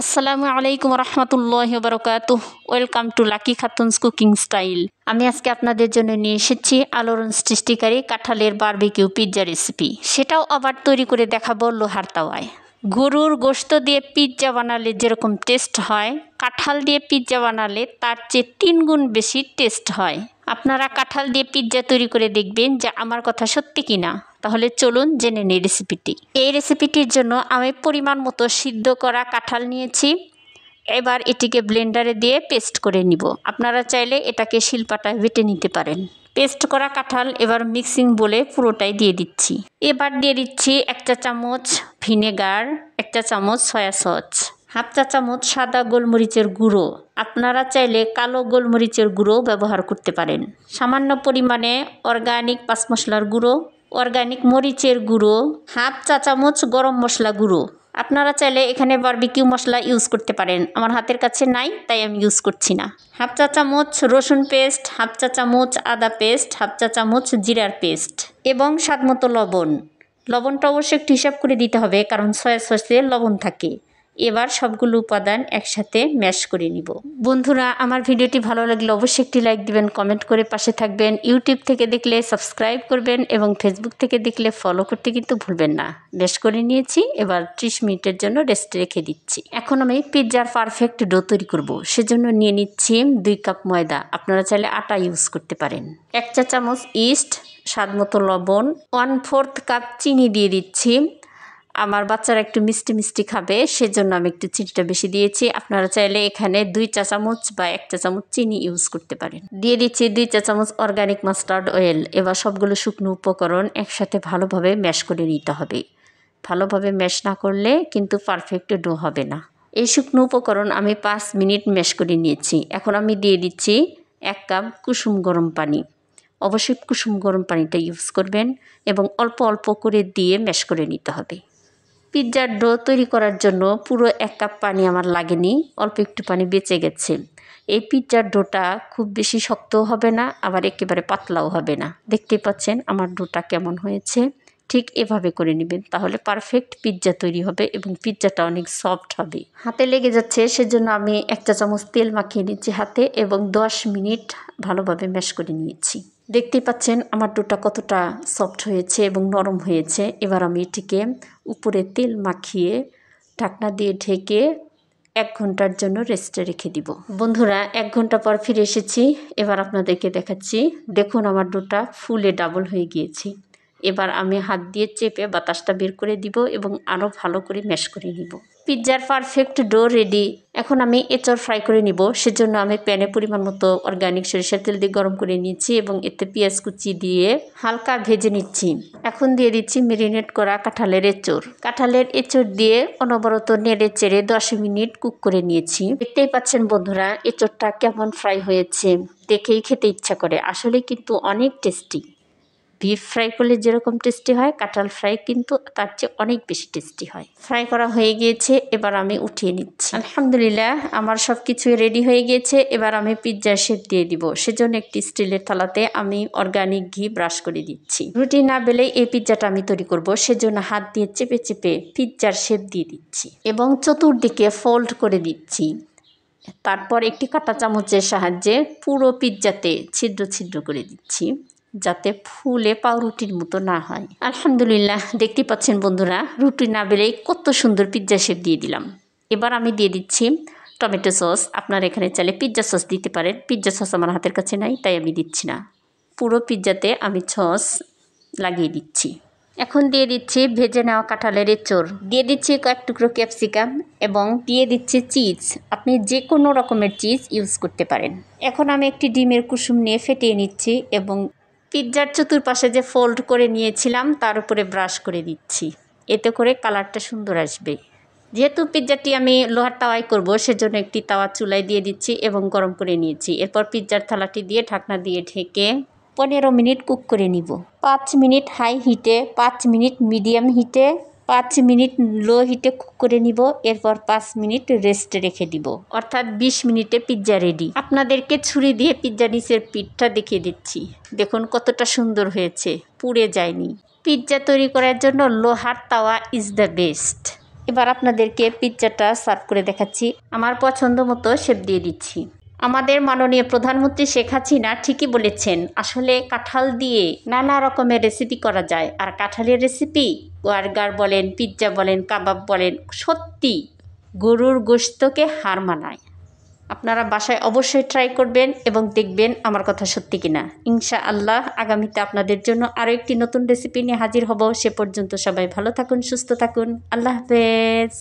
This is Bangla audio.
আসসালামু আলাইকুম রহমতুল্লাহি বারাকাতুহ। Welcome to Lucky Khatun's cooking style. আমি আজকে আপনাদের জন্য নিয়ে এসেছি আলোড়ন সৃষ্টিকারী কাঁঠালের বারবিকিউ পিৎজা রেসিপি। সেটাও আবার তৈরি করে দেখাবো লোহার তাওয়ায়। গরুর গোশত দিয়ে পিৎজা বানালে যেরকম টেস্ট হয়, কাঁঠাল দিয়ে পিৎজা বানালে তার চেয়ে 3 গুণ বেশি টেস্ট হয়। আপনারা কাঁঠাল দিয়ে পিৎজা তৈরি করে দেখবেন যে আমার কথা সত্যি কিনা। তাহলে চলুন জেনে নিই রেসিপিটি। এই রেসিপিটির জন্য আমি পরিমাণ মতো সিদ্ধ করা কাঁঠাল নিয়েছি। এবার এটিকে ব্লেন্ডারে দিয়ে পেস্ট করে নিব। আপনারা চাইলে এটাকে শিলপাটায় বেটে নিতে পারেন। পেস্ট করা কাঁঠাল এবার মিক্সিং বলে পুরোটাই দিয়ে দিচ্ছি। এবার দিয়ে দিচ্ছি 1 চা চামচ ভিনেগার, 1 চা চামচ সয়া সস, হাফ চা চামচ সাদা গোলমরিচের গুঁড়ো। আপনারা চাইলে কালো গোলমরিচের গুঁড়ো ব্যবহার করতে পারেন। সামান্য পরিমাণে অর্গানিক 5 মশলার গুঁড়ো, অর্গানিক মরিচের গুঁড়ো, হাফ চা চামচ গরম মশলা গুঁড়ো। আপনারা চাইলে এখানে বারবিকিউ মশলা ইউজ করতে পারেন। আমার হাতের কাছে নাই, তাই আমি ইউজ করছি না। হাফ চা চামচ রসুন পেস্ট, হাফ চা চামচ আদা পেস্ট, হাফ চা চামচ জিরার পেস্ট এবং স্বাদমতো লবণ। লবণটা অবশ্যই একটু হিসাব করে দিতে হবে, কারণ সয়া সসে লবণ থাকে। এবার সবগুলো উপাদান একসাথে ম্যাশ করে নিব। বন্ধুরা, আমার ভিডিওটি ভালো লাগলে অবশ্যই একটি লাইক দিবেন, কমেন্ট করে পাশে থাকবেন। ইউটিউব থেকে দেখলে সাবস্ক্রাইব করবেন এবং ফেসবুক থেকে দেখলে ফলো করতে কিন্তু ভুলবেন না। ম্যাশ করে নিয়েছি, এবার 30 মিনিটের জন্য রেস্টে রেখে দিচ্ছি। এখন আমি পিৎজার পারফেক্ট ডো তৈরি করব। সেজন্য নিয়ে নিচ্ছি 2 কাপ ময়দা। আপনারা চাইলে আটা ইউজ করতে পারেন। 1 চা চামচ ইস্ট, স্বাদমতো লবণ, 1/4 কাপ চিনি দিয়ে দিচ্ছি। আমার বাচ্চারা একটু মিষ্টি মিষ্টি খাবে, সেজন্য আমি একটু চিনিটা বেশি দিয়েছি। আপনারা চাইলে এখানে 2 চা চামচ বা 1 চা চামচ চিনি ইউজ করতে পারেন। দিয়ে দিচ্ছি 2 চা চামচ অর্গানিক মাস্টার্ড অয়েল। এবার সবগুলো শুকনো উপকরণ একসাথে ভালোভাবে ম্যাশ করে নিতে হবে। ভালোভাবে ম্যাশ না করলে কিন্তু পারফেক্ট ডো হবে না। এই শুকনো উপকরণ আমি 5 মিনিট ম্যাশ করে নিয়েছি। এখন আমি দিয়ে দিচ্ছি 1 কাপ কুসুম গরম পানি। অবশ্যই কুসুম গরম পানিটা ইউজ করবেন এবং অল্প অল্প করে দিয়ে ম্যাশ করে নিতে হবে। পিৎজার ডো তৈরি করার জন্য পুরো 1 কাপ পানি আমার লাগেনি, অল্প একটু পানি বেঁচে গেছে। এই পিৎজার ডোটা খুব বেশি শক্তও হবে না, আবার একেবারে পাতলাও হবে না। দেখতে পাচ্ছেন আমার ডোটা কেমন হয়েছে। ঠিক এভাবে করে নেবেন, তাহলে পারফেক্ট পিৎজা তৈরি হবে এবং পিৎজাটা অনেক সফট হবে। হাতে লেগে যাচ্ছে, সেজন্য আমি 1 চা চামচ তেল মাখিয়ে নিচ্ছি হাতে এবং 10 মিনিট ভালোভাবে ম্যাশ করে নিয়েছি। দেখতেই পাচ্ছেন আমার ডোটা কতটা সফট হয়েছে এবং নরম হয়েছে। এবার আমি এটিকে উপরে তেল মাখিয়ে ঢাকনা দিয়ে ঢেকে 1 ঘন্টার জন্য রেস্টে রেখে দিব। বন্ধুরা, 1 ঘন্টা পর ফিরে এসেছি। এবার আপনাদেরকে দেখাচ্ছি। দেখুন আমার ডোটা ফুলে ডাবল হয়ে গিয়েছে। এবার আমি হাত দিয়ে চেপে বাতাসটা বের করে দিব এবং আরও ভালো করে ম্যাশ করে নিব। পিৎজার পারফেক্ট ডো রেডি। এখন আমি এঁচড় ফ্রাই করে নিব। সেজন্য আমি প্যানে পরিমাণ মতো অর্গানিক সরিষার তেল দিয়ে গরম করে নিচ্ছি এবং এতে পেঁয়াজ কুচি দিয়ে হালকা ভেজে নিচ্ছি। এখন দিয়ে দিচ্ছি মেরিনেট করা কাঁঠালের এঁচড়। কাঁঠালের এঁচড় দিয়ে অনবরত নেড়ে চেড়ে 10 মিনিট কুক করে নিয়েছি। দেখতেই পাচ্ছেন বন্ধুরা, এঁচড়টা কেমন ফ্রাই হয়েছে, দেখেই খেতে ইচ্ছা করে। আসলে কিন্তু অনেক টেস্টি। বিফ ফ্রাই করলে যেরকম টেস্টি হয়, কাঁঠাল ফ্রাই কিন্তু তার চেয়ে অনেক বেশি টেস্টি হয়। ফ্রাই করা হয়ে গিয়েছে, এবার আমি উঠিয়ে নিচ্ছি। আলহামদুলিল্লাহ, আমার সব কিছুই রেডি হয়ে গিয়েছে। এবার আমি পিৎজার শেপ দিয়ে দিব। সেজন্য একটি স্টিলের থালাতে আমি অর্গানিক ঘি ব্রাশ করে দিচ্ছি। রুটি না বেলেই এই পিৎজাটা আমি তৈরি করব, সেজন্য হাত দিয়ে চেপে চেপে পিৎজার শেপ দিয়ে দিচ্ছি এবং চতুর্দিকে ফোল্ড করে দিচ্ছি। তারপর একটি কাঁটা চামচের সাহায্যে পুরো পিৎজাতে ছিদ্র ছিদ্র করে দিচ্ছি, যাতে ফুলে পাউরুটির মতো না হয়। আলহামদুলিল্লাহ, দেখতে পাচ্ছেন বন্ধুরা, রুটি না বেলেই কত সুন্দর পিৎজা শেপ দিয়ে দিলাম। এবার আমি দিয়ে দিচ্ছি টমেটো সস। আপনারা এখানে চাইলে পিৎজা সস দিতে পারেন। পিৎজা সস আমার হাতের কাছে নাই, তাই আমি দিচ্ছি না। পুরো পিৎজাতে আমি সস লাগিয়ে দিচ্ছি। এখন দিয়ে দিচ্ছি ভেজে নেওয়া কাঁঠালের এঁচড়, দিয়ে দিচ্ছি কয়েক টুকরো ক্যাপসিকাম এবং দিয়ে দিচ্ছি চিজ। আপনি যে কোনো রকমের চিজ ইউজ করতে পারেন। এখন আমি একটি ডিমের কুসুম নিয়ে ফেটিয়ে নিচ্ছি এবং পিৎজার চতুর্পাশে যে ফোল্ড করে নিয়েছিলাম তার উপরে ব্রাশ করে দিচ্ছি। এতে করে কালারটা সুন্দর আসবে। যেহেতু পিৎজাটি আমি লোহার তাওয়ায় করব, সেজন্য একটি তাওয়া চুলায় দিয়ে দিচ্ছি এবং গরম করে নিয়েছি। এরপর পিৎজার থালাটি দিয়ে ঢাকনা দিয়ে ঢেকে 15 মিনিট কুক করে নিব। 5 মিনিট হাই হিটে, 5 মিনিট মিডিয়াম হিটে, 5 মিনিট লো হিটে কুক করে নিব। এরপর 5 মিনিট রেস্টে রেখে দিব, অর্থাৎ 20 মিনিটে পিৎজা রেডি। আপনাদেরকে ছুরি দিয়ে পিৎজা নিচের পিঠটা দেখিয়ে দিচ্ছি। দেখুন কতটা সুন্দর হয়েছে, পুড়ে যায়নি। পিৎজা তৈরি করার জন্য লোহার তাওয়া ইজ দ্য বেস্ট। এবার আপনাদেরকে পিৎজাটা সার্ভ করে দেখাচ্ছি। আমার পছন্দ মতো শেপ দিয়ে দিচ্ছি। আমাদের মাননীয় প্রধানমন্ত্রী শেখ হাসিনা ঠিকই বলেছেন, আসলে কাঁঠাল দিয়ে নানা রকমের রেসিপি করা যায়। আর কাঁঠালের রেসিপি বার্গার বলেন, পিৎজা বলেন, কাবাব বলেন, সত্যি গরুর গোশতকে হার মানায়। আপনারা বাসায় অবশ্যই ট্রাই করবেন এবং দেখবেন আমার কথা সত্যি কিনা। ইনশাআল্লাহ আগামীতে আপনাদের জন্য আরও একটি নতুন রেসিপি নিয়ে হাজির হব। সে পর্যন্ত সবাই ভালো থাকুন, সুস্থ থাকুন। আল্লাহ হাফেজ।